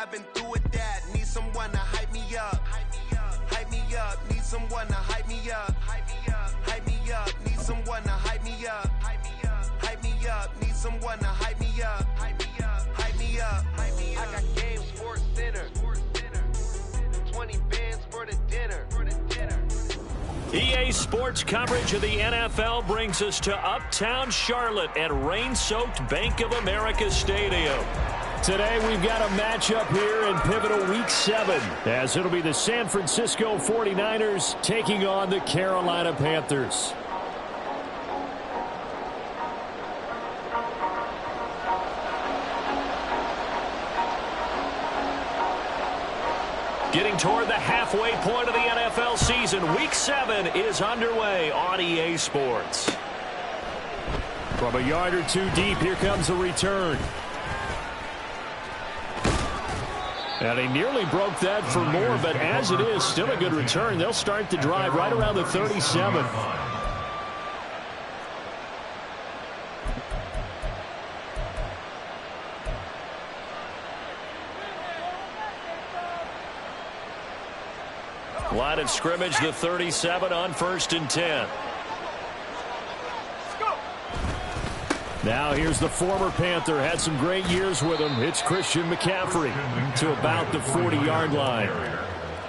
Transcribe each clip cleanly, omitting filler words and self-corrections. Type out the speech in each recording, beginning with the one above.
I've been through with that. Need someone to hype me up. Hype me up. Need someone to hype me up. Hype me up. Need someone to hype me up. Hype me up. Need someone to hype me up. Hype me up. I got Game Sports Center. 20 bands for the dinner. EA Sports coverage of the NFL brings us to Uptown Charlotte at rain-soaked Bank of America Stadium. Today we've got a matchup here in pivotal Week 7, as it'll be the San Francisco 49ers taking on the Carolina Panthers. Getting toward the halfway point of the NFL season, Week 7 is underway on EA Sports. From a yard or two deep, here comes the return. And he nearly broke that for more, but as it is, still a good return. They'll start the drive right around the 37. Line of scrimmage, the 37 on 1st and 10. Now here's the former Panther. Had some great years with him. It's Christian McCaffrey to about the 40-yard line.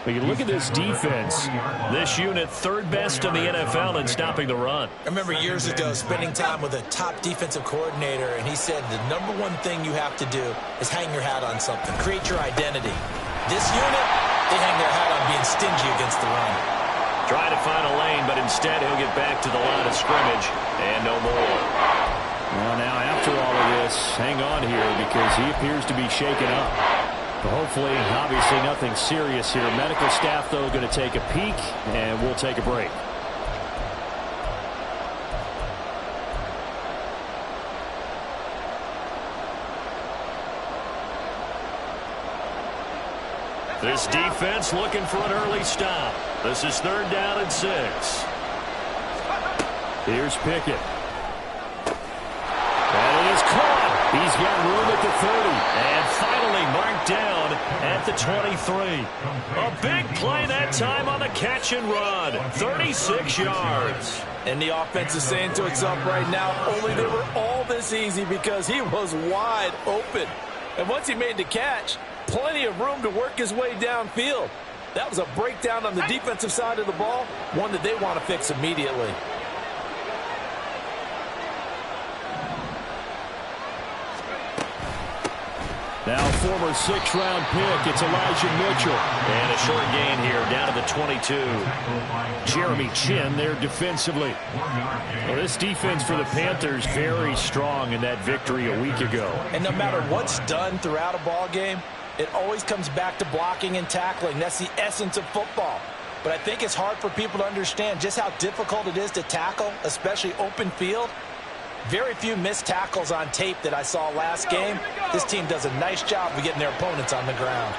But you look at this defense. This unit, third best in the NFL in stopping the run. I remember years ago spending time with a top defensive coordinator, and he said the number one thing you have to do is hang your hat on something. Create your identity. This unit, they hang their hat on being stingy against the run. Trying to find a lane, but instead he'll get back to the line of scrimmage and no more. Well, now after all of this, hang on here because he appears to be shaken up. But hopefully, obviously nothing serious here. Medical staff, though, going to take a peek, and we'll take a break. This defense looking for an early stop. This is 3rd down and 6. Here's Pickett. And it is caught. He's got room at the 30. And finally marked down at the 23. A big play that time on the catch and run. 36 yards. And the offense is saying to itself right now, only they were all this easy because he was wide open. And once he made the catch, plenty of room to work his way downfield. That was a breakdown on the defensive side of the ball, one that they want to fix immediately. Now former 6th-round pick, it's Elijah Mitchell. And a short gain here, down to the 22. Jeremy Chin there defensively. Well, this defense for the Panthers very strong in that victory a week ago. And no matter what's done throughout a ball game, it always comes back to blocking and tackling. That's the essence of football. But I think it's hard for people to understand just how difficult it is to tackle, especially open field. Very few missed tackles on tape that I saw last game. This team does a nice job of getting their opponents on the ground.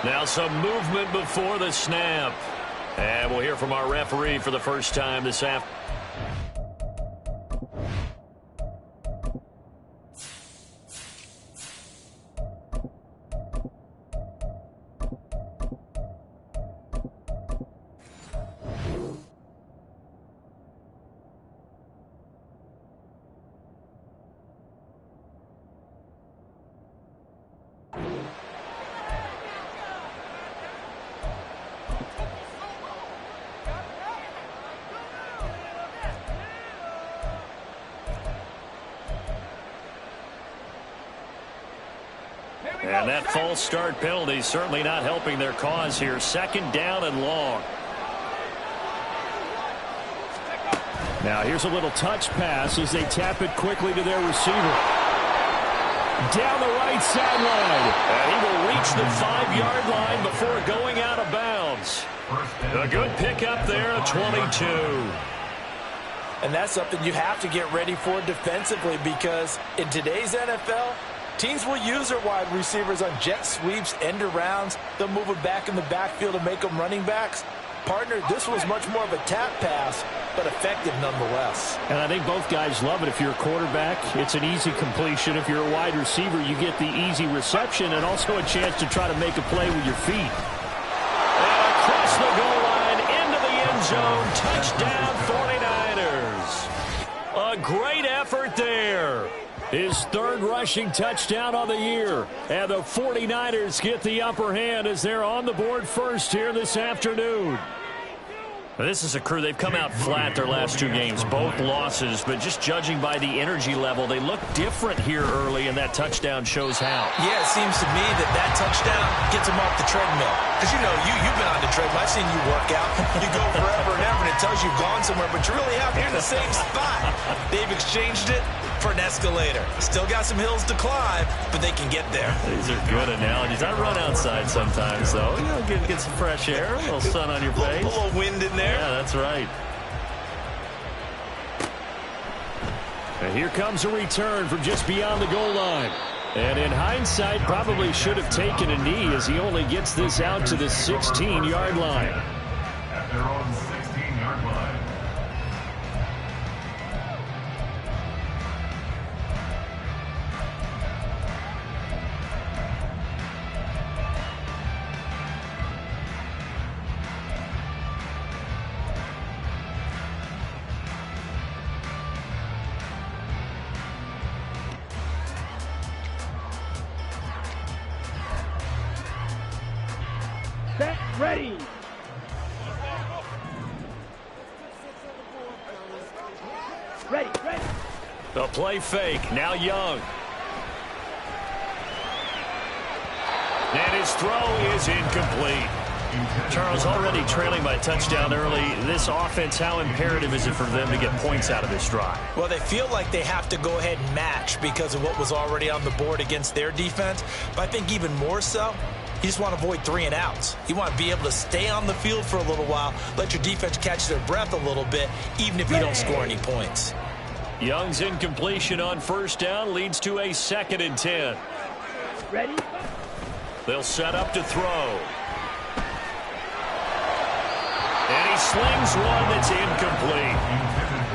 Now some movement before the snap. And we'll hear from our referee for the first time this afternoon. And that false start penalty certainly not helping their cause here. 2nd down and long. Now here's a little touch pass as they tap it quickly to their receiver. Down the right sideline. And he will reach the 5-yard line before going out of bounds. A good pickup there at 22. And that's something you have to get ready for defensively because in today's NFL, Teams will use their wide receivers on jet sweeps, end arounds. They'll move them back in the backfield and make them running backs. Partner, this was much more of a tap pass, but effective nonetheless. And I think both guys love it. If you're a quarterback, it's an easy completion. If you're a wide receiver, you get the easy reception and also a chance to try to make a play with your feet. And across the goal line, into the end zone, touchdown 49ers. A great effort there. His third rushing touchdown on the year. And the 49ers get the upper hand as they're on the board first here this afternoon. This is a crew. They've come out flat their last two games, both losses, but just judging by the energy level, they look different here early, and that touchdown shows how. Yeah, it seems to me that touchdown gets them off the treadmill. Because, you know, you've been on the treadmill. I've seen you work out. You go forever and ever, and it tells you you've gone somewhere, but you really have. You're in the same spot. They've exchanged it for an escalator. Still got some hills to climb, but they can get there. These are good analogies. I run outside sometimes, though. You know, get some fresh air, a little sun on your face. A little wind in there. Yeah, that's right. And here comes a return from just beyond the goal line. And in hindsight, probably should have taken a knee as he only gets this out to the 16-yard line. At their own 16-yard line. Ready. Ready. The play fake. Now Young. And his throw is incomplete. Charles, already trailing by a touchdown early. This offense, how imperative is it for them to get points out of this drive? Well, they feel like they have to go ahead and match because of what was already on the board against their defense. But I think even more so, you just want to avoid 3 and outs. You want to be able to stay on the field for a little while, let your defense catch their breath a little bit, even if you don't score any points. Young's incompletion on first down leads to a 2nd and 10. Ready. They'll set up to throw. And he slings one that's incomplete.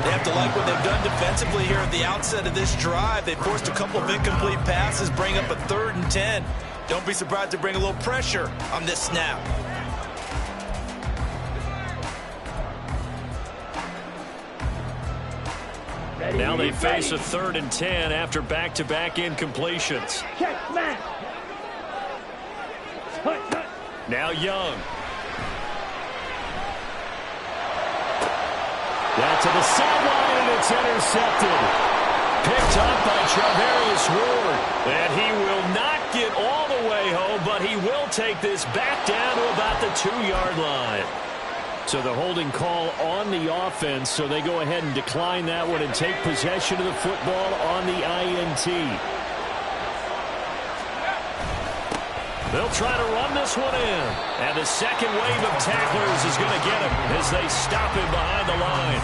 They have to like what they've done defensively here at the outset of this drive. They forced a couple of incomplete passes, bring up a 3rd and 10. Don't be surprised to bring a little pressure on this snap. Ready. Now they face a 3rd and 10 after back-to-back incompletions. Check, man. Now Young. Now to the sideline, and it's intercepted. Picked up by Charvarius Ward. And he will not get all the way home, but he will take this back down to about the 2-yard line. So the holding call on the offense, so they go ahead and decline that one and take possession of the football on the INT. They'll try to run this one in. And the second wave of tacklers is going to get him as they stop him behind the line.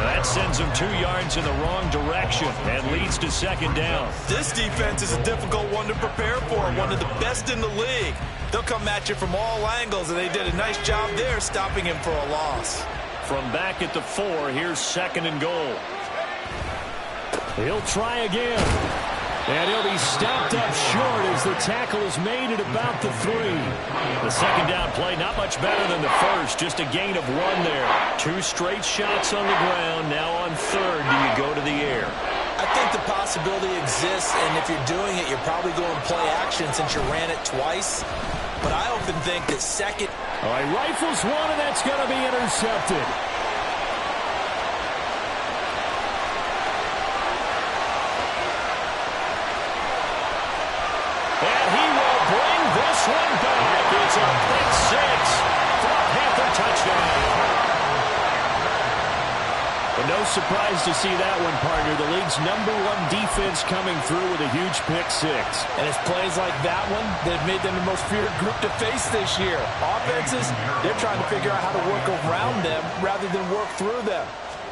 That sends him 2 yards in the wrong direction and leads to 2nd down. This defense is a difficult one to prepare for, one of the best in the league. They'll come at you from all angles, and they did a nice job there stopping him for a loss. From back at the 4, here's 2nd and goal. He'll try again. And he'll be stopped up short as the tackle is made at about the 3. The 2nd down play, not much better than the first, just a gain of 1 there. 2 straight shots on the ground. Now on 3rd, do you go to the air? I think the possibility exists, and if you're doing it, you're probably going play action since you ran it twice. But I often think that 2nd... All right, rifles 1, and that's going to be intercepted. One back. It's a pick 6 for a Panther touchdown. But no surprise to see that one, partner. The league's #1 defense coming through with a huge pick 6. And it's plays like that one that have made them the most feared group to face this year. Offenses, they're trying to figure out how to work around them rather than work through them.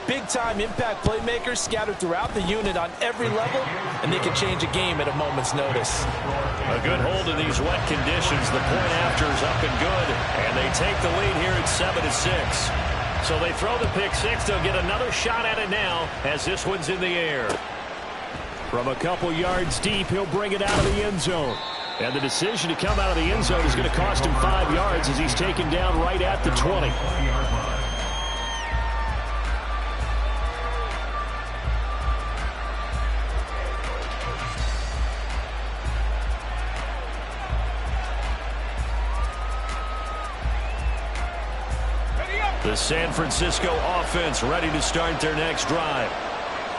big-time impact playmakers scattered throughout the unit on every level, and they can change a game at a moment's notice. A good hold in these wet conditions. The point after is up and good, and they take the lead here at 7-6. So they throw the pick six. They'll get another shot at it now as this one's in the air. From a couple yards deep, he'll bring it out of the end zone. And the decision to come out of the end zone is going to cost him 5 yards as he's taken down right at the 20. The San Francisco offense ready to start their next drive.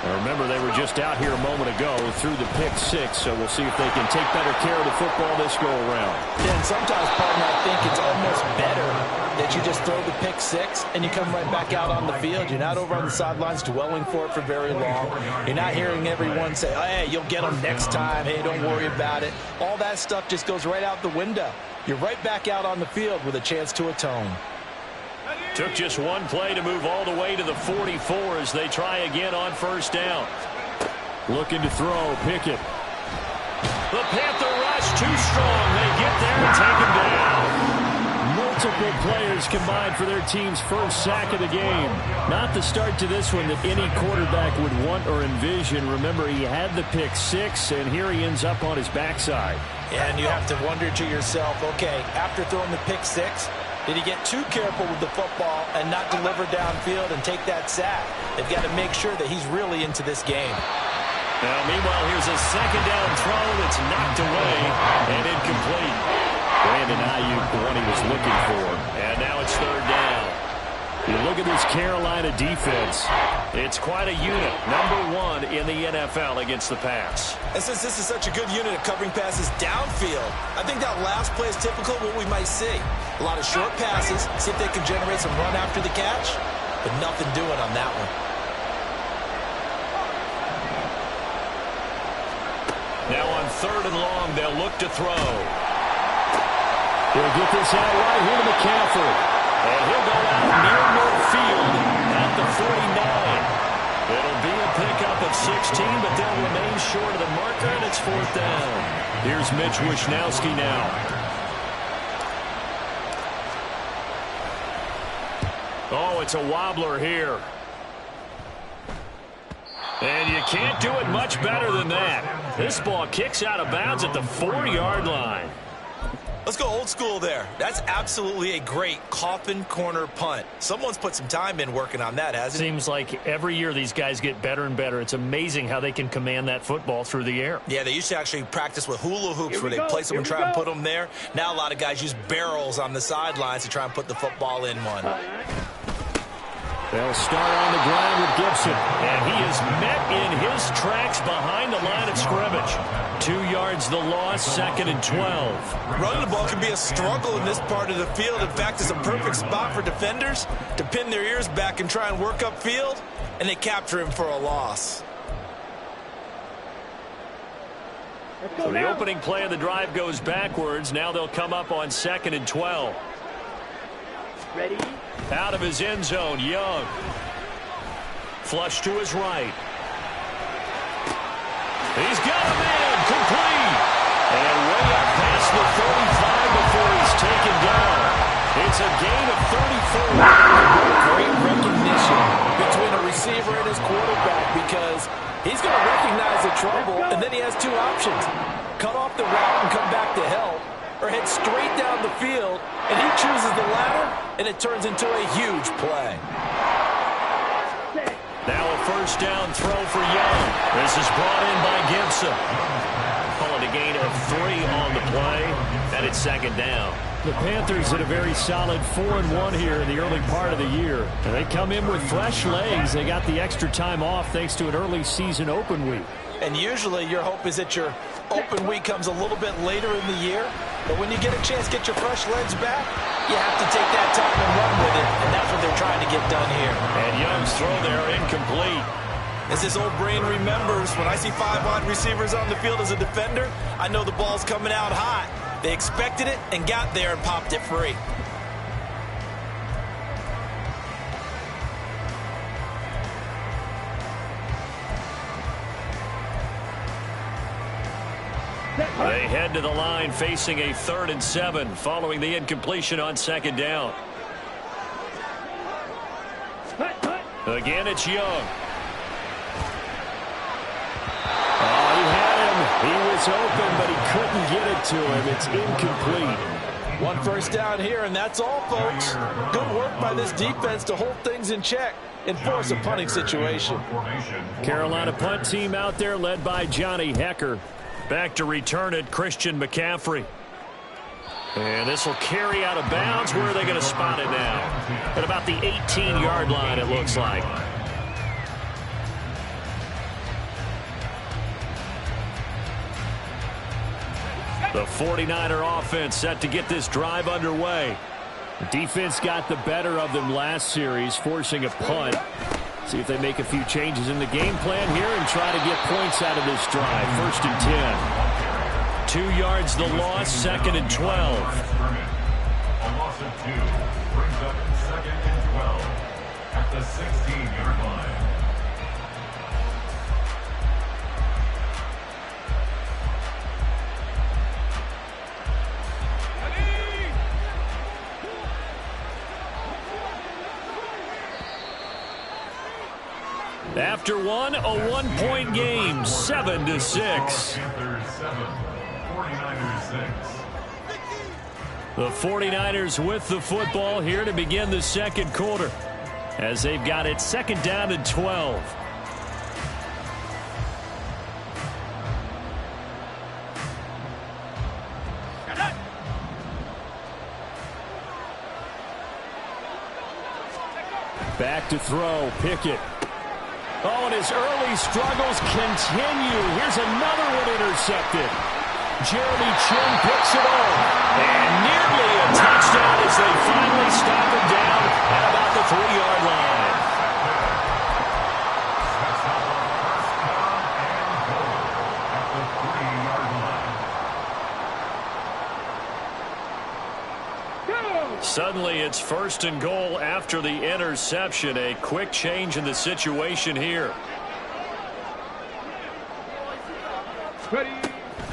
Now remember, they were just out here a moment ago through the pick six, so we'll see if they can take better care of the football this go-around. And sometimes, partner, I think it's almost better that you just throw the pick six and you come right back out on the field. You're not over on the sidelines dwelling for it for very long. You're not hearing everyone say, oh, hey, you'll get them next time. Hey, don't worry about it. All that stuff just goes right out the window. You're right back out on the field with a chance to atone. Took just one play to move all the way to the 44 as they try again on first down. Looking to throw, Pickett. The Panther rush too strong. They get there and take him down. Multiple players combined for their team's first sack of the game. Not the start to this one that any quarterback would want or envision. Remember, he had the pick six, and here he ends up on his backside. And you have to wonder to yourself, okay, after throwing the pick six, did he get too careful with the football and not deliver downfield and take that sack? They've got to make sure that he's really into this game. Now, meanwhile, here's a second down throw that's knocked away and incomplete. Brandon Ayuk, the one he was looking for. And now it's third down. You look at this Carolina defense. It's quite a unit. #1 in the NFL against the pass. And since this is such a good unit at covering passes downfield, I think that last play is typical of what we might see. A lot of short passes, see if they can generate some run after the catch, but nothing doing on that one. Now on third and long, they'll look to throw. They'll get this out right here to McCaffrey. And he'll go out near midfield at the 49. It'll be a pickup of 16, but they'll remain short of the marker, and it's fourth down. Here's Mitch Wishnowsky now. Oh, it's a wobbler here. And you can't do it much better than that. This ball kicks out of bounds at the 4-yard line. Let's go old school there. That's absolutely a great coffin corner punt. Someone's put some time in working on that, hasn't it? Seems like every year these guys get better and better. It's amazing how they can command that football through the air. Yeah, they used to actually practice with hula hoops where they place them and try and put them there. Now a lot of guys use barrels on the sidelines to try and put the football in one. They'll start on the ground with Gibson, and he is met in his tracks behind the line of scrimmage. 2 yards the loss, second and 12. Running the ball can be a struggle in this part of the field. In fact, it's a perfect spot for defenders to pin their ears back and try and work upfield, and they capture him for a loss. So the opening play of the drive goes backwards. Now they'll come up on second and 12. Ready? Out of his end zone, Young. Flush to his right. He's got a man, complete. And way up past the 35 before he's taken down. It's a gain of 34. Great recognition between a receiver and his quarterback, because he's going to recognize the trouble, and then he has two options. Cut off the route and come back to help, or head straight down the field, and he chooses the latter, and it turns into a huge play. Now a first down throw for Young. This is brought in by Gibson. Calling a gain of 3 on the play, and it's second down. The Panthers had a very solid 4-1 here in the early part of the year. And they come in with fresh legs. They got the extra time off thanks to an early season open week. And usually your hope is that your open week comes a little bit later in the year. But when you get a chance to get your fresh legs back, you have to take that time and run with it. And that's what they're trying to get done here. And Young's throw there incomplete. As this old brain remembers, when I see 5 wide receivers on the field as a defender, I know the ball's coming out hot. They expected it and got there and popped it free. They head to the line facing a 3rd and 7 following the incompletion on 2nd down. Again, it's Young. Oh, he had him. He was open, but he couldn't get it to him. It's incomplete. 1 first down here, and that's all, folks. Good work by this defense to hold things in check and force a punting situation. Carolina punt team out there led by Johnny Hecker. Back to return it, Christian McCaffrey. And this will carry out of bounds. Where are they going to spot it now? At about the 18-yard line, it looks like. The 49er offense set to get this drive underway. The defense got the better of them last series, forcing a punt. See if they make a few changes in the game plan here and try to get points out of this drive. 1st and 10. 2 yards the loss, 2nd and 12. A loss of 2 brings up 2nd and 12 at the 16-yard line. After one, a 1-point game, 7-6. Panthers 7, 49ers 6. The 49ers with the football here to begin the 2nd quarter as they've got it 2nd down and 12. Back to throw, Pickett. Oh, and his early struggles continue. Here's another one intercepted. Jeremy Chin picks it up. And nearly a touchdown as they finally stop him down at about the 3-yard line. Suddenly it's 1st and goal after the interception. A quick change in the situation here.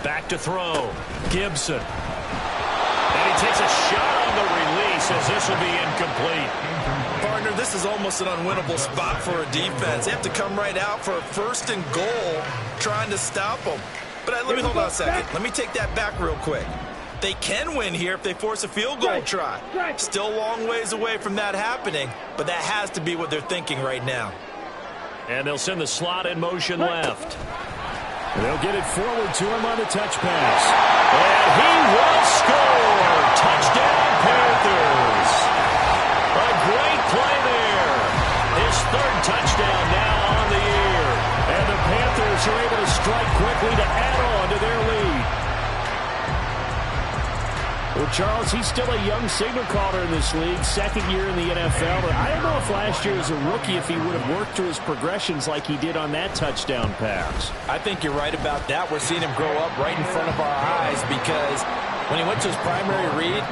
Back to throw. Gibson. And he takes a shot on the release as this will be incomplete. Partner, this is almost an unwinnable spot for a defense. They have to come right out for a 1st and goal trying to stop them. But let me hold on a second. Let me take that back real quick. They can win here if they force a field goal try. Still a long ways away from that happening, but that has to be what they're thinking right now. And they'll send the slot in motion left. They'll get it forward to him on the touch pass. And he will score. Touchdown, Panthers. A great play there. His 3rd touchdown now on the year. And the Panthers are able to strike quickly to add on to their lead. Well, Charles, he's still a young signal caller in this league, 2nd year in the NFL. But I don't know if last year as a rookie, if he would have worked through his progressions like he did on that touchdown pass. I think you're right about that. We're seeing him grow up right in front of our eyes because when he went to his primary read,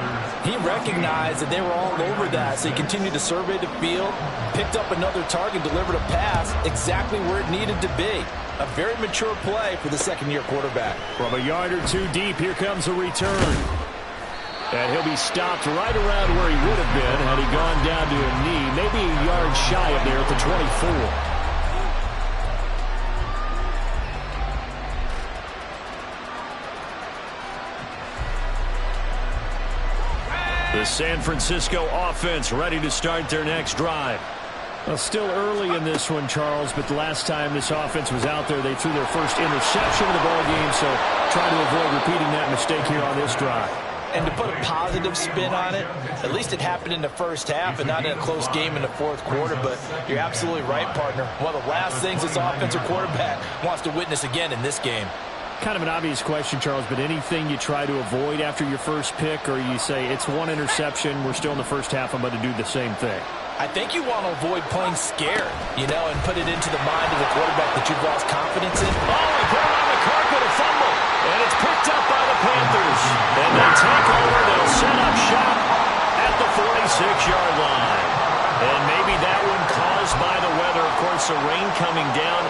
he recognized that they were all over that. So he continued to survey the field, picked up another target, delivered a pass exactly where it needed to be. A very mature play for the 2nd-year quarterback. From a yard or 2 deep, here comes a return. And he'll be stopped right around where he would have been had he gone down to a knee, maybe a yard shy of there at the 24. The San Francisco offense ready to start their next drive. Well, still early in this one, Charles, but the last time this offense was out there, they threw their first interception of the ballgame, so try to avoid repeating that mistake here on this drive. And to put a positive spin on it, at least it happened in the 1st half and not in a close game in the 4th quarter. But you're absolutely right, partner. One of the last things this offensive quarterback wants to witness again in this game. Kind of an obvious question, Charles, but anything you try to avoid after your first pick, or you say it's 1 interception, we're still in the 1st half, I'm going to do the same thing? I think you want to avoid playing scared, and put it into the mind of the quarterback that you've lost confidence in. Oh, he put him on the carpet, a fumble. And it's picked up by the Panthers. And they take over. They'll set up shop at the 46-yard line. And maybe that one caused by the weather. Of course, the rain coming down.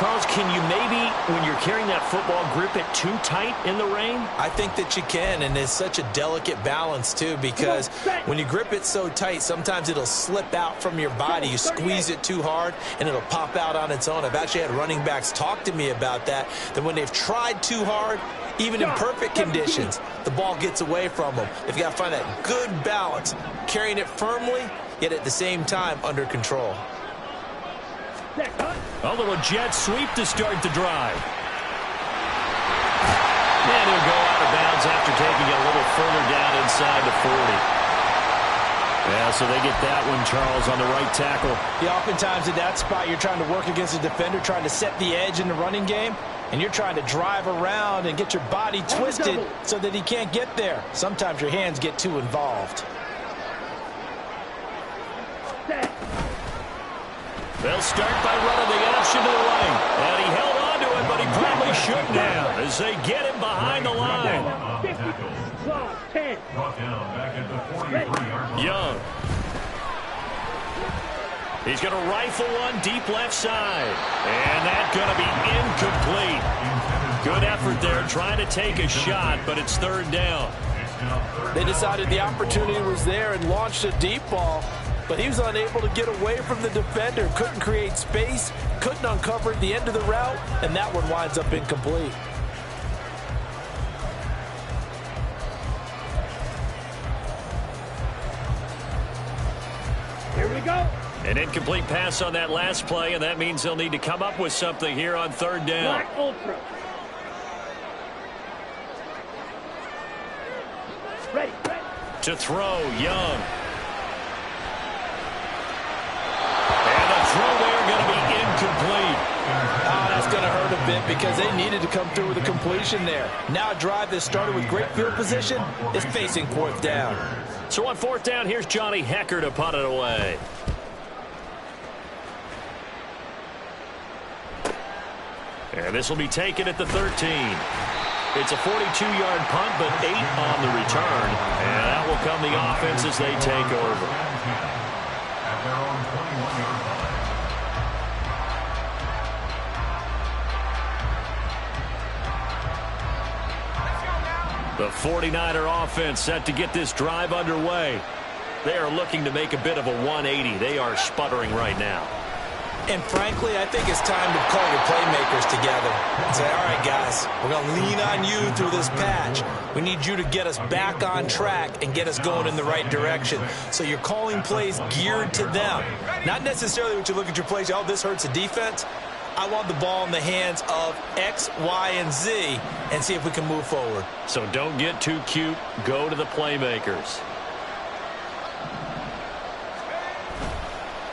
Charles, can you maybe, when you're carrying that football, grip it too tight in the rain? I think that you can, and it's such a delicate balance, too, because when you grip it so tight, sometimes it'll slip out from your body. You squeeze it too hard, and it'll pop out on its own. I've actually had running backs talk to me about that when they've tried too hard, even in perfect conditions, the ball gets away from them. They've got to find that good balance, carrying it firmly, yet at the same time under control. A little jet sweep to start the drive. And he'll go out of bounds after taking it a little further down inside the 40. Yeah, so they get that one, Charles, on the right tackle. Yeah, oftentimes in that spot, you're trying to work against a defender, trying to set the edge in the running game, and you're trying to drive around and get your body twisted so that he can't get there. Sometimes your hands get too involved. They'll start by running the option to the lane. And he held on to it, but he probably shouldn't have as they get him behind the line. Young. He's going to rifle one deep left side. And that's going to be incomplete. Good effort there trying to take a shot, but it's third down. They decided the opportunity was there and launched a deep ball. But he was unable to get away from the defender, couldn't create space, couldn't uncover the end of the route, and that one winds up incomplete. Here we go. An incomplete pass on that last play, and that means they'll need to come up with something here on third down. Black Ultra. Ready. To throw, Young. Throw there going to be incomplete. Oh, that's going to hurt a bit because they needed to come through with a completion there. Now a drive that started with great field position is facing fourth down. So on fourth down, here's Johnny Hekker to punt it away. And this will be taken at the 13. It's a 42-yard punt, but 8 on the return. And that will come the offense as they take over. At their own 21-yard line. The 49er offense set to get this drive underway. They are looking to make a bit of a 180. They are sputtering right now. And frankly, I think it's time to call your playmakers together and say, all right, guys, we're going to lean on you through this patch. We need you to get us back on track and get us going in the right direction. So you're calling plays geared to them. Not necessarily what you look at your plays, oh, this hurts the defense. I want the ball in the hands of X, Y, and Z and see if we can move forward. So don't get too cute. Go to the playmakers.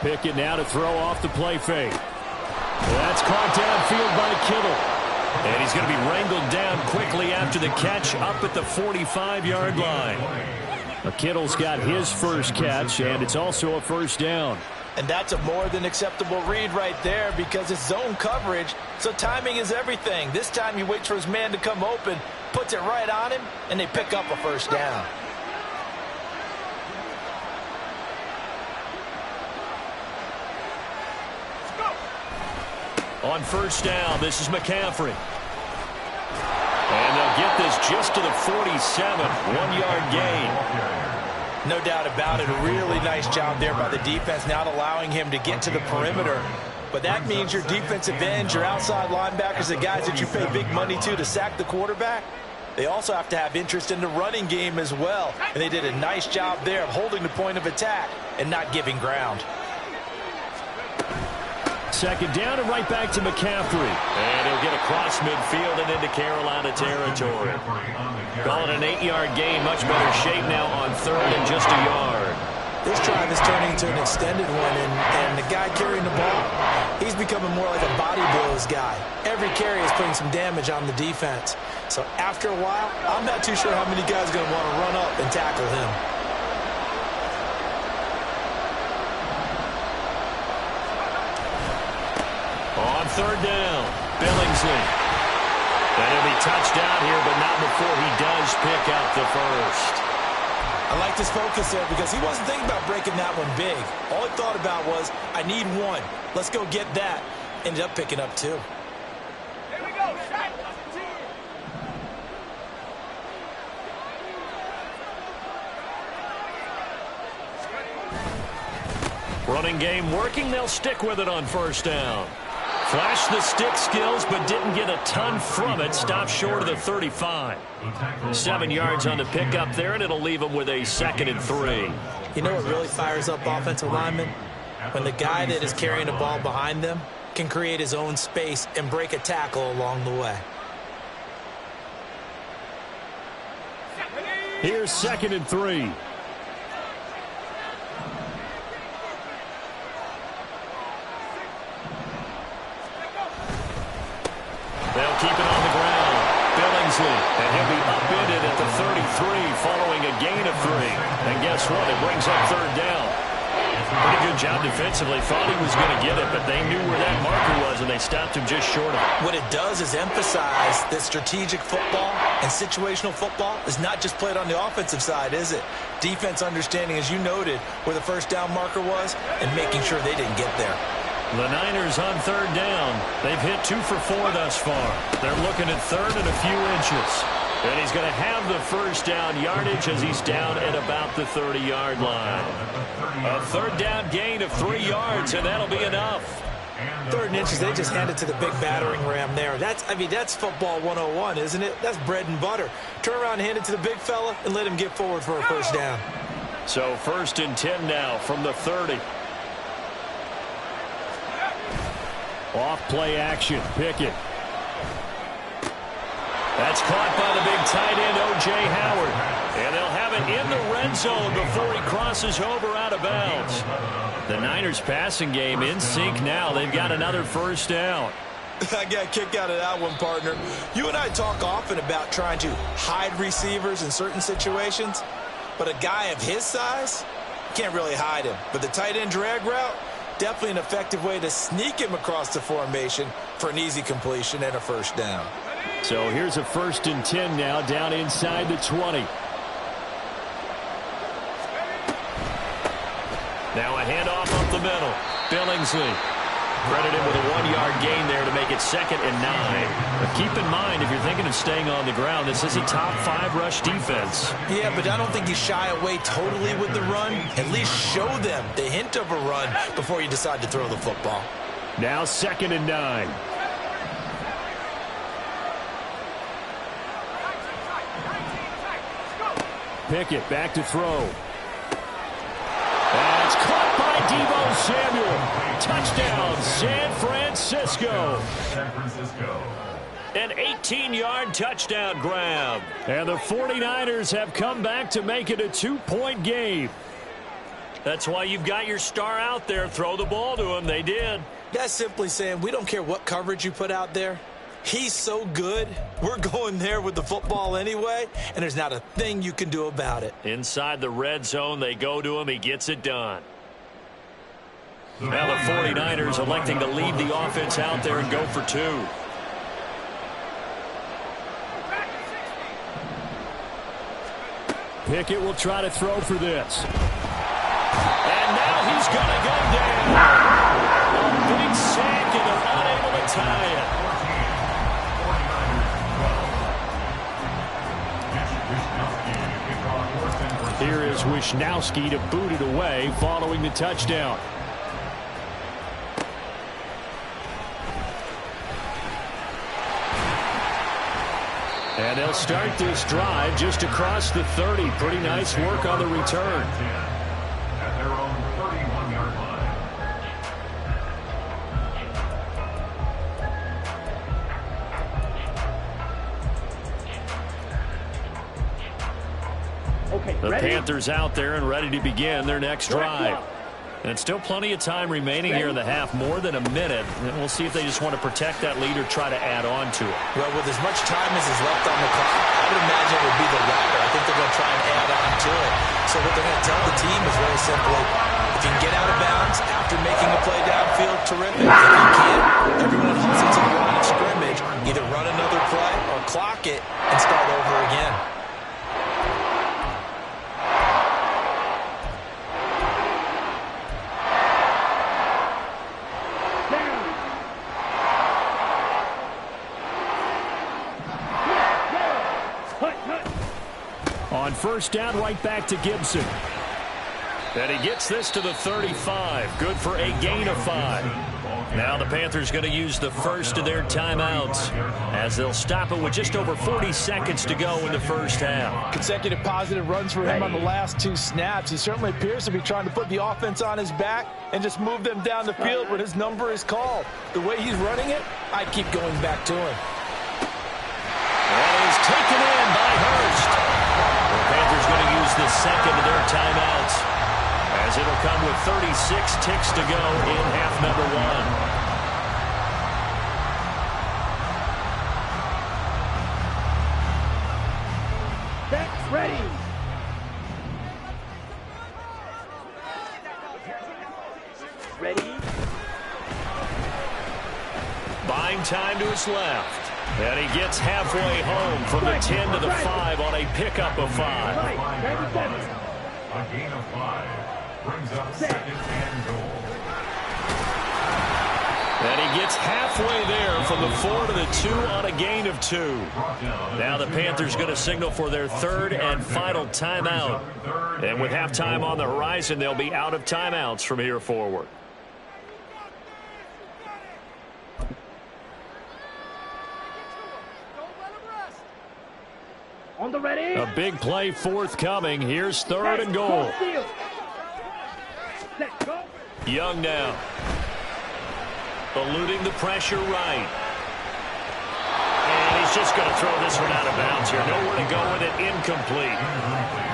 Pickett now to throw off the play fake. That's caught downfield by Kittle. And he's going to be wrangled down quickly after the catch up at the 45-yard line. Kittle's got his first catch, and it's also a first down. And that's a more than acceptable read right there because it's zone coverage, so timing is everything. This time he waits for his man to come open, puts it right on him, and they pick up a first down. On first down, this is McCaffrey. And they'll get this just to the 47, 1-yard gain. No doubt about it. A really nice job there by the defense, not allowing him to get to the perimeter. But that means your defensive ends, your outside linebackers, the guys that you pay big money to sack the quarterback, they also have to have interest in the running game as well. And they did a nice job there of holding the point of attack and not giving ground. Second down and right back to McCaffrey. And he'll get across midfield and into Carolina territory. Call it an 8-yard gain. Much better shape now on third and just a yard. This drive is turning into an extended one, and the guy carrying the ball, he's becoming more like a body blows guy. Every carry is putting some damage on the defense. So after a while, I'm not too sure how many guys are going to want to run up and tackle him. On third down, Billingsley. And he'll be touched down here, but not before he does pick up the first. I like his focus there because he wasn't thinking about breaking that one big. All he thought about was, I need one. Let's go get that. Ended up picking up 2. Running game working. They'll stick with it on first down. Flashed the stick skills, but didn't get a ton from it. Stopped short of the 35. 7 yards on the pickup there, and it'll leave them with a 2nd and 3. You know what really fires up offensive linemen? When the guy that is carrying the ball behind them can create his own space and break a tackle along the way. Here's 2nd and 3. They'll keep it on the ground. Billingsley, and he'll be upended at the 33 following a gain of 3. And guess what? It brings up 3rd down. Pretty good job defensively. Thought he was going to get it, but they knew where that marker was, and they stopped him just short of it. What it does is emphasize that strategic football and situational football is not just played on the offensive side, is it? Defense understanding, as you noted, where the first down marker was and making sure they didn't get there. The Niners on 3rd down. They've hit 2 for 4 thus far. They're looking at 3rd and a few inches. And he's going to have the first down yardage as he's down at about the 30-yard line. A 3rd down gain of 3 yards, and that'll be enough. 3rd and inches, they just hand it to the big battering ram there. That's football 101, isn't it? That's bread and butter. Turn around and hand it to the big fella and let him get forward for a first down. So 1st and 10 now from the 30. Off play action. Pickett. That's caught by the big tight end, O.J. Howard. And they'll have it in the red zone before he crosses over out of bounds. The Niners passing game in sync now. They've got another first down. I got a kick out of that one, partner. You and I talk often about trying to hide receivers in certain situations, but a guy of his size, you can't really hide him. But the tight end drag route, definitely an effective way to sneak him across the formation for an easy completion and a first down. So here's a 1st and 10 now, down inside the 20. Now a handoff up the middle. Billingsley credited with a 1-yard gain there to make it 2nd and 9. But keep in mind, if you're thinking of staying on the ground, this is a top 5 rush defense. Yeah, but I don't think you shy away totally with the run. At least show them the hint of a run before you decide to throw the football. Now 2nd and 9. Pickett back to throw. That's caught by Deebo Samuel. Touchdown, San Francisco. San Francisco. An 18-yard touchdown grab. And the 49ers have come back to make it a 2-point game. That's why you've got your star out there. Throw the ball to him. They did. That's simply saying we don't care what coverage you put out there. He's so good, we're going there with the football anyway, and there's not a thing you can do about it. Inside the red zone, they go to him. He gets it done. Now the 49ers electing to leave the offense out there and go for 2. Pickett will try to throw for this. And now he's going to go down. A big sack, and they're unable to tie it. Here is Wisnowski to boot it away following the touchdown. And they'll start this drive just across the 30. Pretty nice work on the return. At their own 31-yard line. The Panthers out there and ready to begin their next drive. And still plenty of time remaining here in the half, more than a minute. And we'll see if they just want to protect that lead or try to add on to it. Well, with as much time as is left on the clock, I would imagine it would be the latter. I think they're going to try and add on to it. So what they're going to tell the team is very simply, if you can get out of bounds after making a play downfield, terrific. If you can't, everyone hustle to the line of scrimmage. Either run another play or clock it and start over again. On first down, right back to Gibson. And he gets this to the 35. Good for a gain of 5. Now the Panthers going to use the first of their timeouts as they'll stop it with just over 40 seconds to go in the first half. Consecutive positive runs for him on the last 2 snaps. He certainly appears to be trying to put the offense on his back and just move them down the field when his number is called. The way he's running it, I keep going back to him. And he's taken in by Hurst. The Panthers going to use the second of their timeouts, as it'll come with 36 ticks to go in half number 1. Set, ready. Ready. Buying time to his left. And he gets halfway home from the 10 to the 5 on a pickup of 5. A gain of 5 brings up 2nd and goal. And he gets halfway there from the 4 to the 2 on a gain of 2. Now the Panthers going to signal for their 3rd and final timeout. And with halftime on the horizon, they'll be out of timeouts from here forward. On the ready. A big play forthcoming. Here's 3rd and goal. Set, go. Young now. Eluding the pressure right. And he's just going to throw this one out of bounds here. Nowhere to go with it. Incomplete.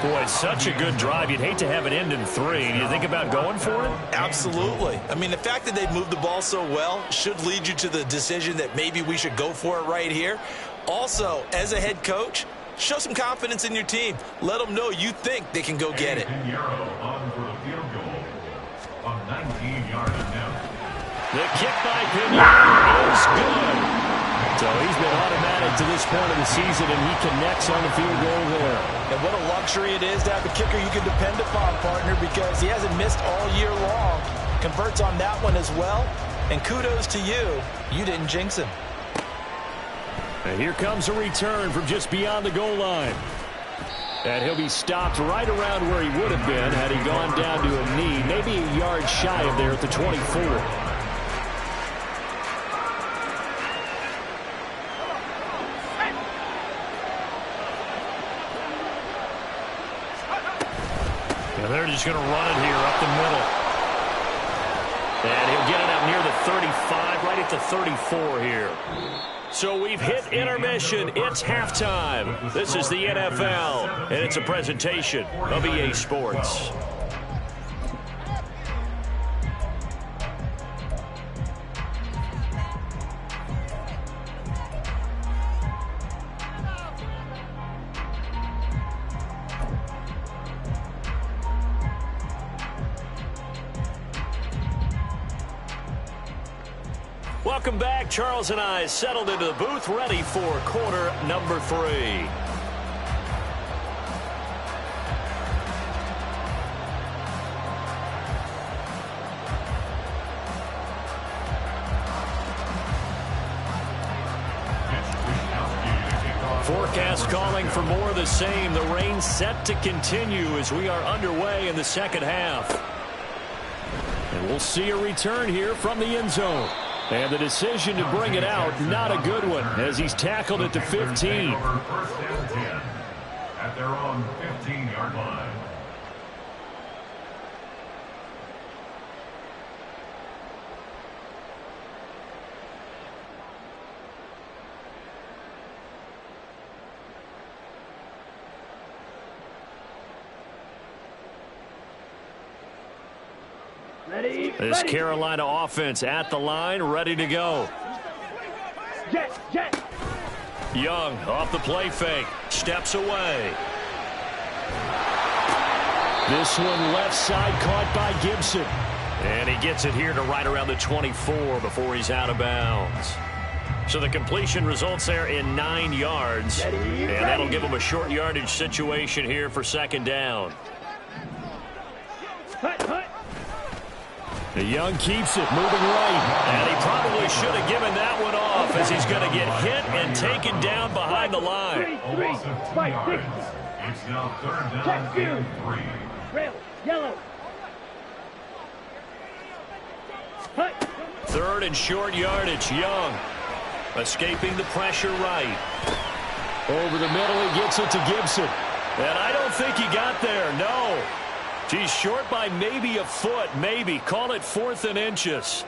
Boy, such a good drive. You'd hate to have it end in 3. Do you think about going for it? Absolutely. I mean, the fact that they moved the ball so well should lead you to the decision that maybe we should go for it right here. Also, as a head coach, show some confidence in your team. Let them know you think they can go get it. Pinheiro on for the field goal. A 19-yard attempt. The kick by Pinheiro is good. So he's been automatic to this point of the season, and he connects on the field goal there. And what a luxury it is to have a kicker you can depend upon, partner, because he hasn't missed all year long. Converts on that one as well. And kudos to you. You didn't jinx him. And here comes a return from just beyond the goal line. And he'll be stopped right around where he would have been had he gone down to a knee, maybe a yard shy of there at the 24. And they're just going to run it here up the middle. And he'll get it up near the 35, right at the 34 here. So we've hit intermission. It's halftime. This is the NFL, and it's a presentation of EA Sports. Welcome back. Charles and I settled into the booth, ready for quarter number 3. Forecast calling for more of the same. The rain set to continue as we are underway in the second half. And we'll see a return here from the end zone. And the decision to bring it out, not a good one, as he's tackled at the 15. First and 10 at their own 15-yard line. Ready. This Carolina offense at the line, ready to go. Jet, jet. Young off the play fake, steps away. This one left side caught by Gibson. And he gets it here to right around the 24 before he's out of bounds. So the completion results there in 9 yards. And that'll give him a short yardage situation here for second down. Hut, hut. The Young keeps it moving right. And he probably should have given that one off as he's going to get hit and taken down behind the line. Three, Loss of 2 fight, yards. six. It's now 3rd down Check you. and 3. Rail, yellow. third and short yardage. Young escaping the pressure right. Over the middle, he gets it to Gibson. And I don't think he got there, no. He's short by maybe a foot, maybe. Call it 4th and inches.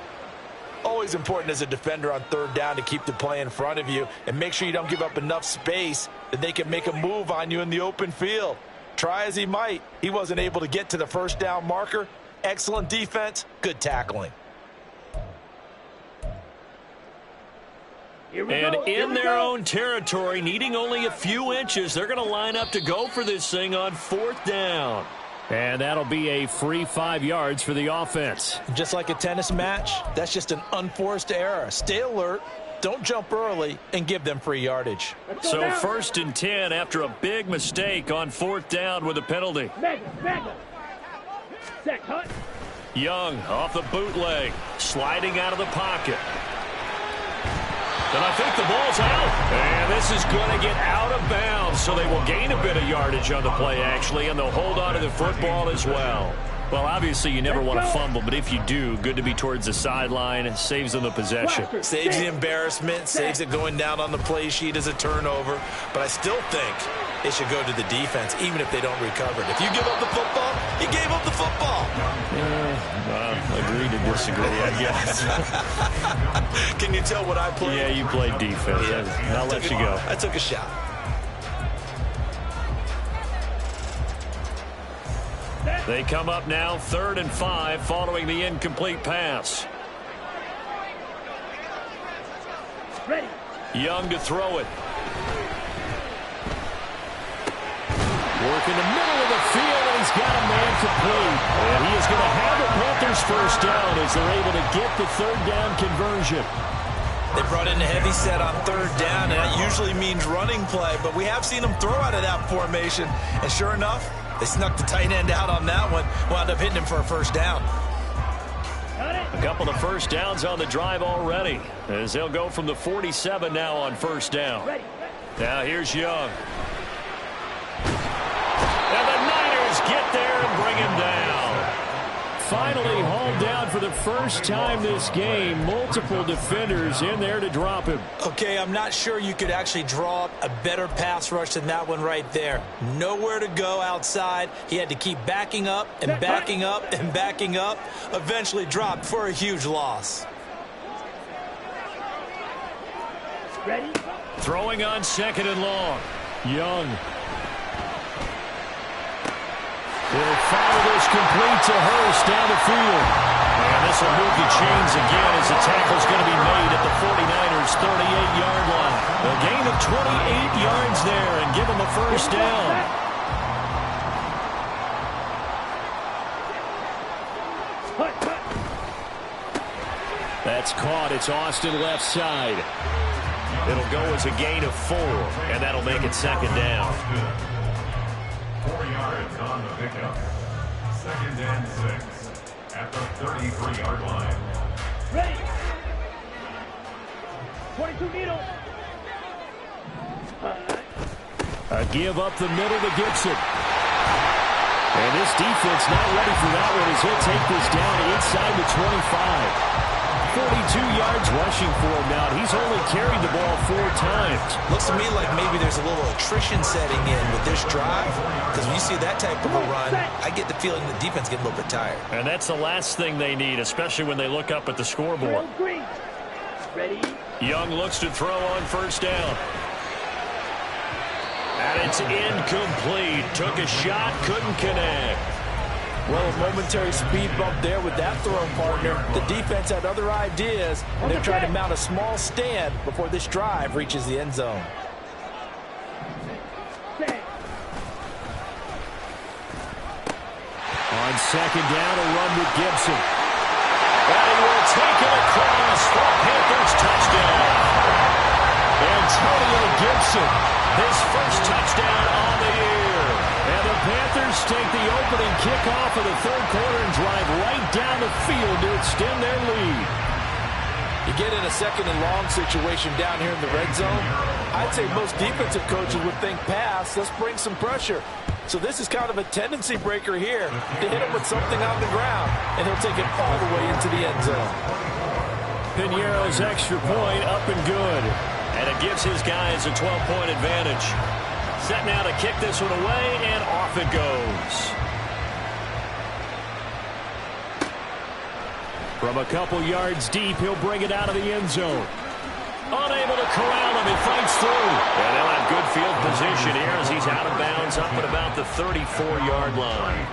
Always important as a defender on third down to keep the play in front of you and make sure you don't give up enough space that they can make a move on you in the open field. Try as he might, he wasn't able to get to the first down marker. Excellent defense, good tackling. And in their own territory, needing only a few inches, they're going to line up to go for this thing on 4th down. And that'll be a free 5 yards for the offense. Just like a tennis match, that's just an unforced error. Stay alert, don't jump early, and give them free yardage. So 1st and 10 after a big mistake on 4th down with a penalty. Young off the bootleg, sliding out of the pocket. And I think the ball's out. And this is going to get out of bounds, so they will gain a bit of yardage on the play, actually, and they'll hold on to the football as well. Well, obviously, you never want to fumble, but if you do, good to be towards the sideline. Saves them the possession. Saves the embarrassment, saves it going down on the play sheet as a turnover. But I still think it should go to the defense, even if they don't recover it. If you give up the football, you gave up the football. Agree to disagree, I guess. Can you tell what I played? Yeah, you played defense. Yeah. I'll let you go. I took a shot. They come up now 3rd and 5 following the incomplete pass. Ready. Young to throw it. Work in the middle of the field, and he's got a man complete. And he is going to have the Panthers first down as they're able to get the 3rd down conversion. They brought in a heavy set on 3rd down, and that usually means running play. But we have seen them throw out of that formation. And sure enough, they snuck the tight end out on that one. Wound up hitting him for a first down. A couple of first downs on the drive already, as they'll go from the 47 now on 1st down. Now here's Young. And the Niners get there and bring him down. Finally hauled down for the first time this game. Multiple defenders in there to drop him. Okay, I'm not sure you could actually draw up a better pass rush than that one right there. Nowhere to go outside. He had to keep backing up and backing up and backing up. Eventually dropped for a huge loss. Ready. Throwing on 2nd and long. Young. He'll fire this complete to Hurst down the field. And this will move the chains again as the tackle's going to be made at the 49ers' 38-yard line. A gain of 28 yards there and give them a first down. That's caught. It's Austin left side. It'll go as a gain of 4, and that'll make it 2nd down. 4 yards on the pickup. 2nd and 6 at the 33-yard line. Ready. 22 needle. A give up the middle to Gibson. And this defense not ready for that one as he'll take this down inside the 25. 42 yards rushing for him now. He's only carried the ball 4 times. Looks to me like maybe there's a little attrition setting in with this drive. Because when you see that type of a run, I get the feeling the defense getting a little bit tired. And that's the last thing they need, especially when they look up at the scoreboard. Ready. Young looks to throw on 1st down. And it's incomplete. Took a shot, couldn't connect. Well, a momentary speed bump there with that throw partner. The defense had other ideas, and they're trying to mount a small stand before this drive reaches the end zone. On 2nd down, a run with Gibson. And he will take it across for Panthers touchdown. Antonio Gibson, his first touchdown on the year. And the Panthers take the opening kickoff of the 3rd quarter and drive right down the field to extend their lead. You get in a 2nd and long situation down here in the red zone, I'd say most defensive coaches would think pass, let's bring some pressure. So this is kind of a tendency breaker here to hit him with something on the ground, and he'll take it all the way into the end zone. Piñeiro's extra point up and good. And it gives his guys a 12-point advantage. Set now to kick this one away, and off it goes. From a couple yards deep, he'll bring it out of the end zone. Unable to corral him, he fights through. And they'll have good field position here as he's out of bounds up at about the 34-yard line.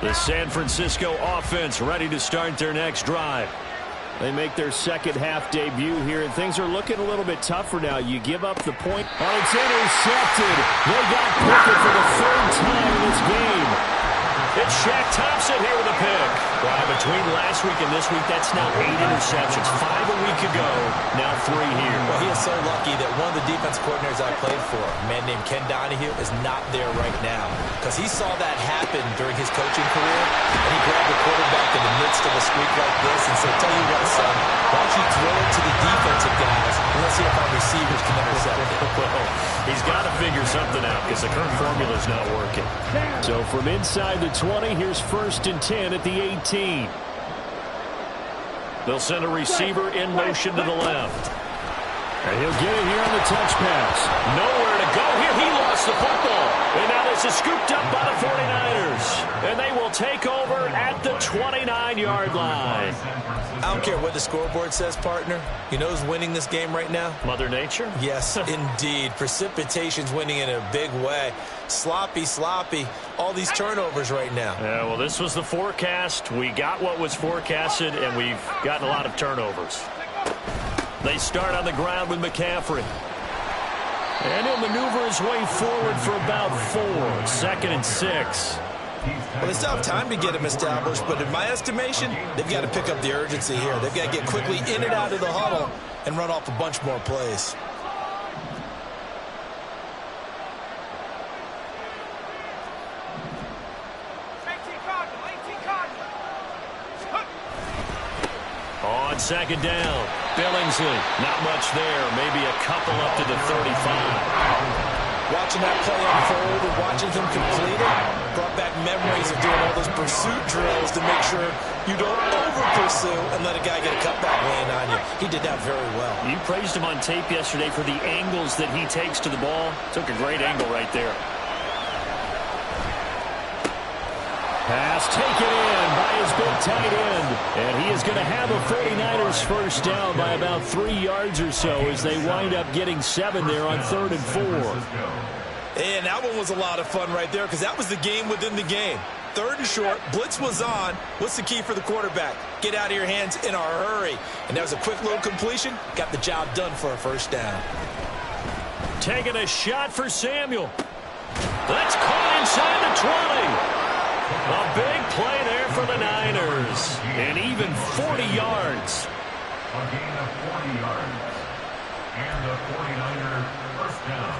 The San Francisco offense ready to start their next drive. They make their second half debut here, and things are looking a little bit tougher now. You give up the point. Oh, it's intercepted. They got Pickett for the third time in this game. It's Shaq Thompson here with a pick. Well, between last week and this week, that's now 8 interceptions. 5 a week ago, now 3 here. Well, he is so lucky that one of the defense coordinators I played for, a man named Ken Donahue, is not there right now. Because he saw that happen during his coaching career, and he grabbed the quarterback in the midst of a streak like this and said, tell you what, son, why don't you throw it to the defensive guys, and let's see if our receivers can intercept it. Well, he's got to figure something out because the current formula's not working. So from inside the 20, here's 1st and 10 at the 18. They'll send a receiver in motion to the left. And he'll get it here on the touch pass. Nowhere to go here. He lost the football. And now this is scooped up by the 49ers. And they will take over at the 29-yard line. I don't care what the scoreboard says, partner. You know who's winning this game right now? Mother Nature? Yes, indeed. Precipitation's winning in a big way. Sloppy. All these turnovers right now. Yeah, well, this was the forecast. We got what was forecasted, and we've gotten a lot of turnovers. They start on the ground with McCaffrey. And he'll maneuver his way forward for about 4. 2nd and 6. Well, they still have time to get him established, but in my estimation, they've got to pick up the urgency here. They've got to get quickly in and out of the huddle and run off a bunch more plays. On 2nd down, Billingsley. Not much there. Maybe a couple up to the 35. Watching that play unfold and watching him complete it brought back memories of doing all those pursuit drills to make sure you don't over-pursue and let a guy get a cutback land on you. He did that very well. You praised him on tape yesterday for the angles that he takes to the ball. Took a great angle right there. Pass taken in by his big tight end. And he is going to have a 49ers first down by about 3 yards or so as they wind up getting 7 there on 3rd and 4. And that one was a lot of fun right there because that was the game within the game. 3rd and short, blitz was on. What's the key for the quarterback? Get out of your hands in a hurry. And that was a quick little completion. Got the job done for a first down. Taking a shot for Samuel. That's caught inside the 20. A big play there for the Niners. And even 40 yards. A gain of 40 yards. And the 49er first down.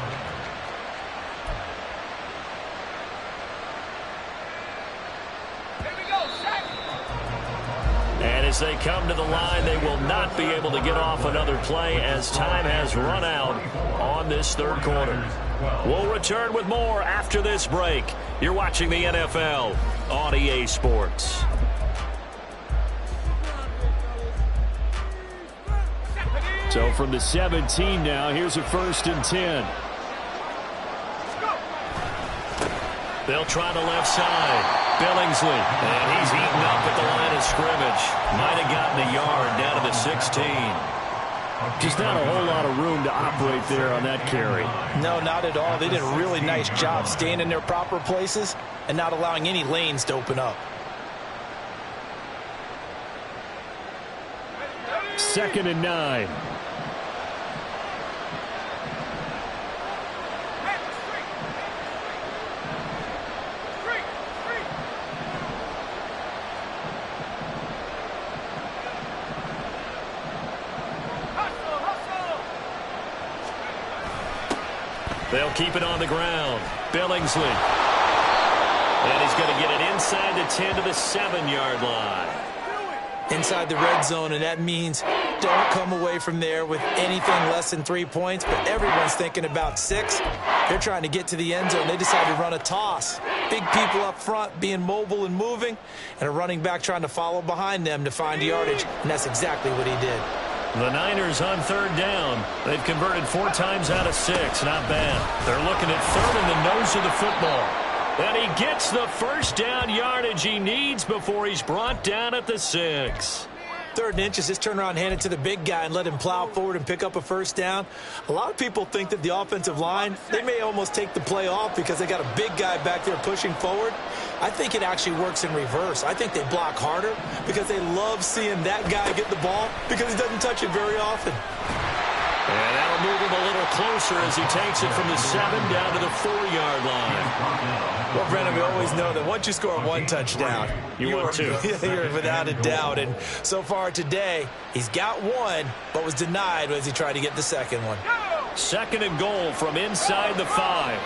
And as they come to the line, they will not be able to get off another play as time has run out on this 3rd quarter. We'll return with more after this break. You're watching the NFL on EA Sports. So from the 17 now, here's a 1st and 10. They'll try the left side. Billingsley, and he's eaten up at the line of scrimmage. Might have gotten a yard down to the 16. Just not a whole lot of room to operate there on that carry. No, not at all. They did a really nice job staying in their proper places and not allowing any lanes to open up. 2nd and 9. They'll keep it on the ground. Billingsley. And he's going to get it inside the 10 to the 7-yard line. Inside the red zone, and that means don't come away from there with anything less than 3 points, but everyone's thinking about 6. They're trying to get to the end zone. They decide to run a toss. Big people up front being mobile and moving, and a running back trying to follow behind them to find yardage, and that's exactly what he did. The Niners on 3rd down. They've converted 4 times out of 6. Not bad. They're looking at 3rd in the nose of the football. And he gets the first down yardage he needs before he's brought down at the 6. 3rd and inches, just turn around and hand it to the big guy and let him plow forward and pick up a first down. A lot of people think that the offensive line, they may almost take the play off because they got a big guy back there pushing forward. I think it actually works in reverse. I think they block harder because they love seeing that guy get the ball because he doesn't touch it very often. And that'll move him a little closer as he takes it from the 7 down to the 4-yard line. Well, Brennan, we always know that once you score 1 touchdown, you want 2. You're without a doubt. And so far today, he's got 1, but was denied as he tried to get the second one. 2nd and goal from inside the 5.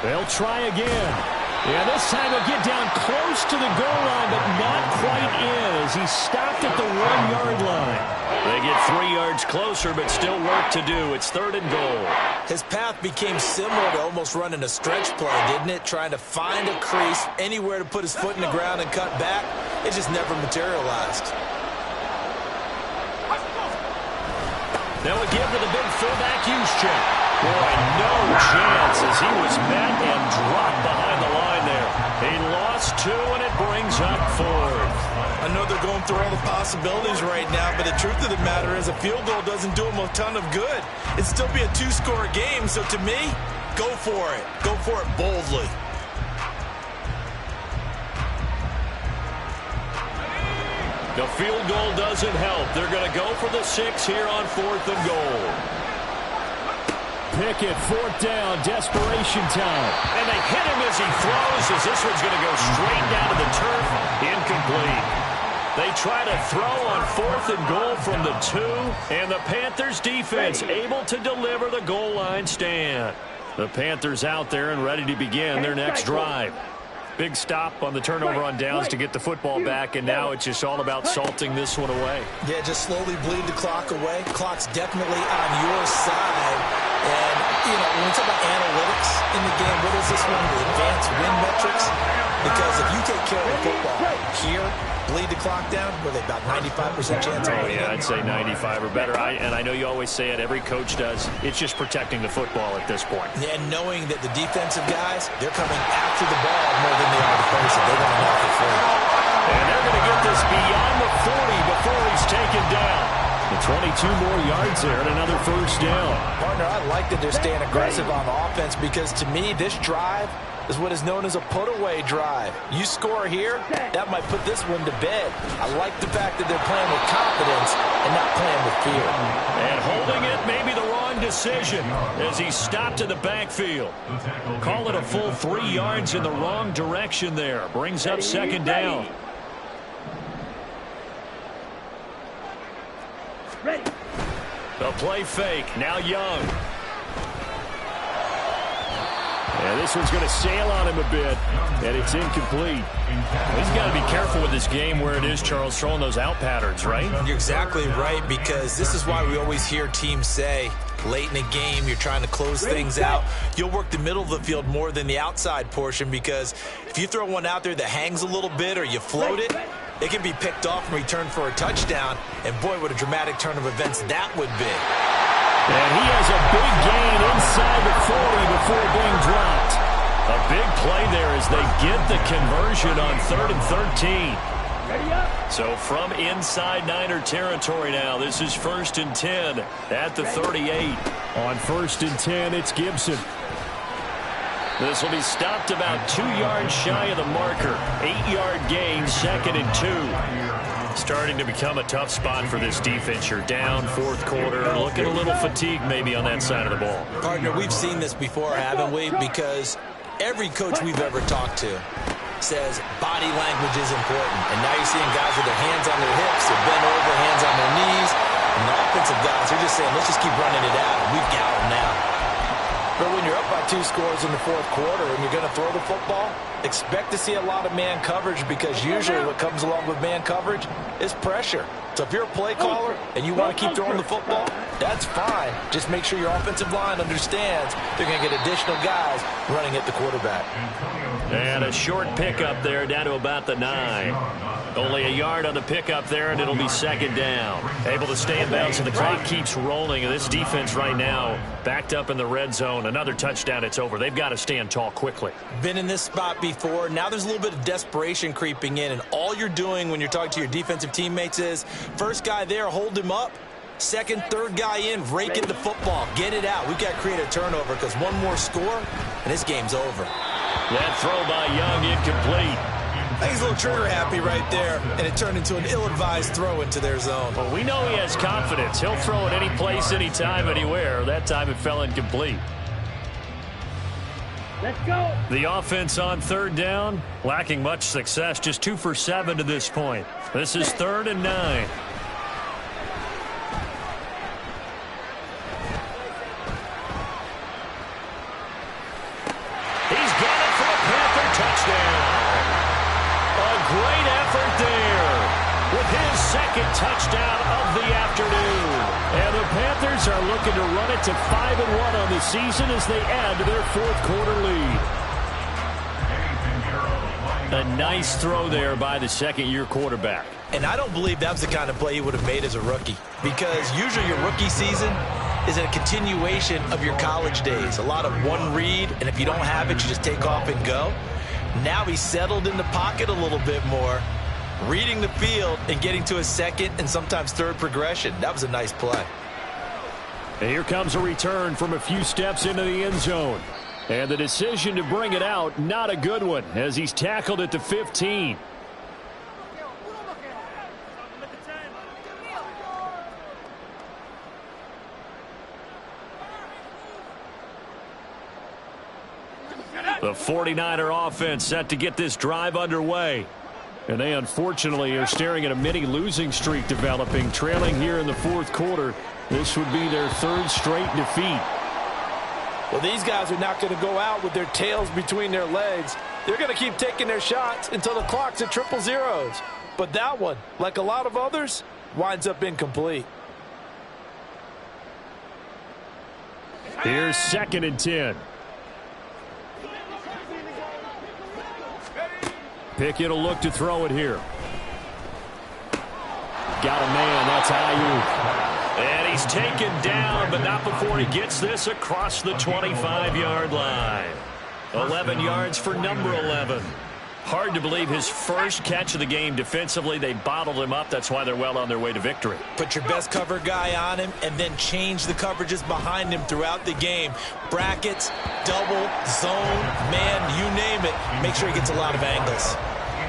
They'll try again. Yeah, this time he'll get down close to the goal line, but not quite in as he's stopped at the 1-yard line. They get 3 yards closer, but still work to do. It's 3rd and goal. His path became similar to almost running a stretch play, didn't it? Trying to find a crease, anywhere to put his foot in the ground and cut back. It just never materialized. Now a give to the big fullback Juszczyk. Boy, no chance as he was met and dropped behind the line there. He lost 2, and it brings up 4th. I know they're going through all the possibilities right now, but the truth of the matter is a field goal doesn't do them a ton of good. It'd still be a 2-score game, so to me, go for it. Go for it boldly. The field goal doesn't help. They're going to go for the 6 here on 4th and goal. Pickett, 4th down, desperation time. And they hit him as he throws, as this one's going to go straight down to the turf. Incomplete. They try to throw on 4th and goal from the 2, and the Panthers defense able to deliver the goal line stand. The Panthers out there and ready to begin their next drive. Big stop on the turnover on downs to get the football back, and now it's just all about salting this one away. Yeah, just slowly bleed the clock away. Clock's definitely on your side. And, you know, when we talk about analytics in the game, what is this one? The advanced win metrics? Because if you take care of the football here, bleed the clock down, with about 95% chance of winning. Yeah, I'd say 95 or better. And I know you always say it, every coach does. It's just protecting the football at this point. And knowing that the defensive guys, they're coming after the ball more than they are the person. They're going to knock it free. And they're going to get this beyond the 40 before he's taken down. The 22 more yards there and another first down. Partner, I like that they're staying aggressive on offense because to me, this drive is what is known as a put-away drive. You score here, that might put this one to bed. I like the fact that they're playing with confidence and not playing with fear. And holding it may be the wrong decision as he stopped in the backfield. Call it a full 3 yards in the wrong direction there. Brings up 2nd down. Ready. The play fake. Now Young. And this one's going to sail on him a bit, and it's incomplete. He's got to be careful with this game where it is, Charles, throwing those out patterns, right? You're exactly right, because this is why we always hear teams say, late in the game, you're trying to close things out. You'll work the middle of the field more than the outside portion, because if you throw one out there that hangs a little bit or you float it, it can be picked off and returned for a touchdown. And boy, what a dramatic turn of events that would be. And he has a big gain inside the 40 before being dropped. A big play there as they get the conversion on 3rd and 13. Ready up. So from inside Niner territory now, this is 1st and 10 at the 38. On 1st and 10, it's Gibson. This will be stopped about 2 yards shy of the marker. 8-yard gain, 2nd and 2. Starting to become a tough spot for this defense. You're down 4th quarter, looking a little fatigued maybe on that side of the ball. Partner, we've seen this before, haven't we? Because every coach we've ever talked to says body language is important. And now you're seeing guys with their hands on their hips, they're bent over, hands on their knees. And the offensive guys, they're just saying, let's just keep running it out. And we've got them now. But when you're up by 2 scores in the fourth quarter and you're going to throw the football, expect to see a lot of man coverage, because usually what comes along with man coverage is pressure. So if you're a play caller and you want to keep throwing the football, that's fine. Just make sure your offensive line understands they're going to get additional guys running at the quarterback. And a short pickup there down to about the 9. Only a yard on the pickup there, and it'll be second down. Able to stay in bounds, and the clock keeps rolling. And this defense right now backed up in the red zone. Another touchdown, it's over. They've got to stand tall quickly. Been in this spot before. Now there's a little bit of desperation creeping in, and all you're doing when you're talking to your defensive teammates is, first guy there, hold him up. Second, third guy in, rake in the football. Get it out. We've got to create a turnover, because one more score, and this game's over. That throw by Young incomplete. I think he's a little trigger happy right there, and it turned into an ill-advised throw into their zone. Well, we know he has confidence. He'll throw it any place, anytime, anywhere. That time it fell incomplete. Let's go. The offense on third down, lacking much success. Just 2 for 7 to this point. This is 3rd and 9. He's got it for a Panther touchdown. A great effort there with his second touchdown of the afternoon. And the Panthers are looking to run it to 5-1 on the season as they add to their fourth quarter lead. A nice throw there by the second-year quarterback. And I don't believe that was the kind of play he would have made as a rookie, because usually your rookie season is a continuation of your college days. A lot of one read, and if you don't have it, you just take off and go. Now he's settled in the pocket a little bit more, reading the field and getting to a second and sometimes third progression. That was a nice play. And here comes a return from a few steps into the end zone. And the decision to bring it out, not a good one, as he's tackled at the 15. The 49er offense set to get this drive underway. And they unfortunately are staring at a mini losing streak developing, trailing here in the fourth quarter. This would be their 3rd straight defeat. Well, these guys are not going to go out with their tails between their legs. They're going to keep taking their shots until the clock's at 000. But that one, like a lot of others, winds up incomplete. Here's 2nd and 10. Pickett will look to throw it here. Got a man. That's Ayuk. And he's taken down, but not before he gets this across the 25-yard line. 11 yards for number 11. Hard to believe his first catch of the game defensively. They bottled him up. That's why they're well on their way to victory. Put your best cover guy on him and then change the coverages behind him throughout the game. Brackets, double, zone, man, you name it. Make sure he gets a lot of angles.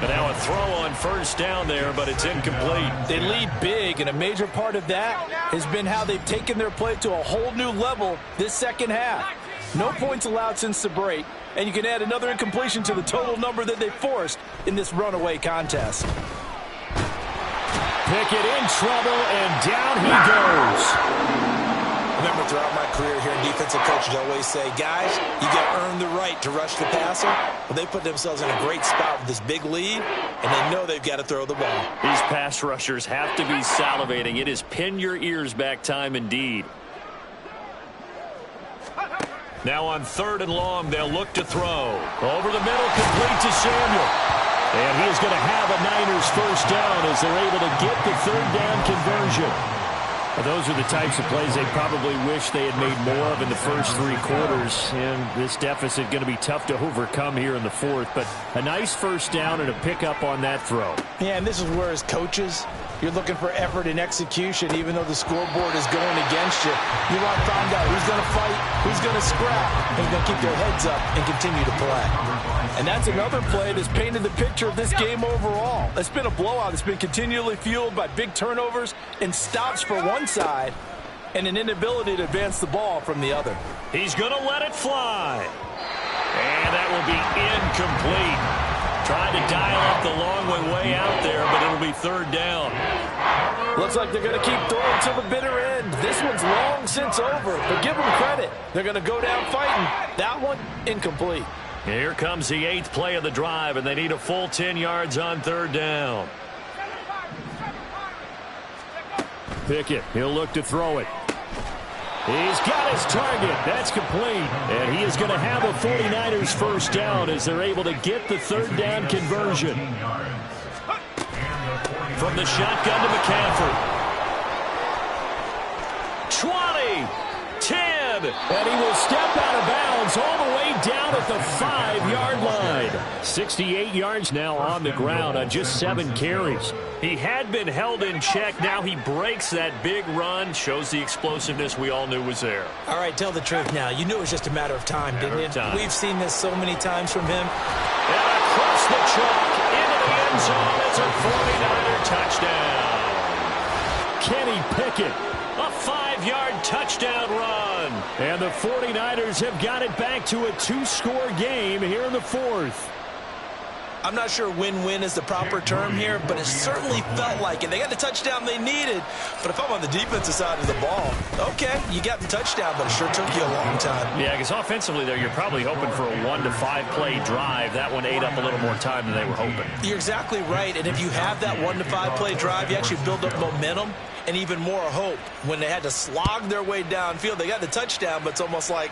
And now a throw on first down there, but it's incomplete. They lead big, and a major part of that has been how they've taken their play to a whole new level this second half. No points allowed since the break, and you can add another incompletion to the total number that they forced in this runaway contest. Pickett in trouble, and down he goes. Remember, throughout my career here in defensive coaches, I always say, guys, you got to earn the right to rush the passer. Well, they put themselves in a great spot with this big lead, and they know they've got to throw the ball. These pass rushers have to be salivating. It is pin your ears back time indeed. Now on 3rd and long, they'll look to throw. Over the middle, complete to Samuel. And he is going to have a Niners first down as they're able to get the 3rd down conversion. Those are the types of plays they probably wish they had made more of in the first 3 quarters. And this deficit going to be tough to overcome here in the 4th. But a nice first down and a pickup on that throw. Yeah, and this is where, as coaches, you're looking for effort and execution, even though the scoreboard is going against you. You want to find out who's going to fight, who's going to scrap, and who's going to keep their heads up and continue to play. And that's another play that's painted the picture of this game overall. It's been a blowout. It's been continually fueled by big turnovers and stops for one side and an inability to advance the ball from the other. He's going to let it fly. And that will be incomplete. Trying to dial up the long way out there, but it'll be 3rd down. Looks like they're going to keep throwing to the bitter end. This one's long since over, but give them credit. They're going to go down fighting. That one, incomplete. Here comes the 8th play of the drive, and they need a full 10 yards on 3rd down. Pickett, he'll look to throw it. He's got his target. That's complete. And he is going to have a 49ers first down as they're able to get the 3rd down conversion. From the shotgun to McCaffrey. 20, 10. And he will step out of bounds all the way down at the 5-yard line. 68 yards now on the ground on just 7 carries. He had been held in check. Now he breaks that big run. Shows the explosiveness we all knew was there. All right, tell the truth now. You knew it was just a matter of time, didn't you? We've seen this so many times from him. And across the chalk into the end zone. It's a 49er touchdown. Kenny Pickett. A 5-yard touchdown run. And the 49ers have got it back to a 2-score game here in the 4th. I'm not sure win-win is the proper term here, but it certainly felt like it. They got the touchdown they needed, but if I'm on the defensive side of the ball, okay, you got the touchdown, but it sure took you a long time. Yeah, because offensively there, you're probably hoping for a 1 to 5 play drive. That one ate up a little more time than they were hoping. You're exactly right, and if you have that 1 to 5 play drive, you actually build up momentum and even more hope. When they had to slog their way downfield, they got the touchdown, but it's almost like,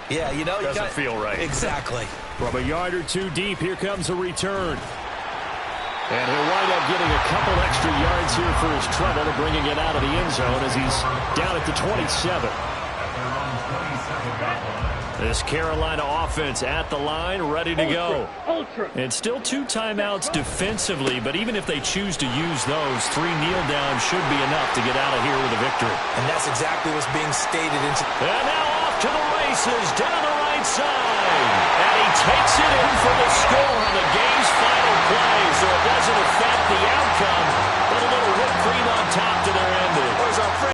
yeah, you know, doesn't feel right. Exactly. From a yard or 2 deep, here comes a return. And he'll wind up getting a couple extra yards here for his trouble to bringing it out of the end zone as he's down at the 27. This Carolina offense at the line, ready to go. Ultra. And still 2 timeouts defensively, but even if they choose to use those, 3 kneel downs should be enough to get out of here with a victory. And that's exactly what's being stated. And now off to the races down the right side. And he takes it in for the score on the game's final play, so it doesn't affect the outcome, but a little whipped cream on top to their ending.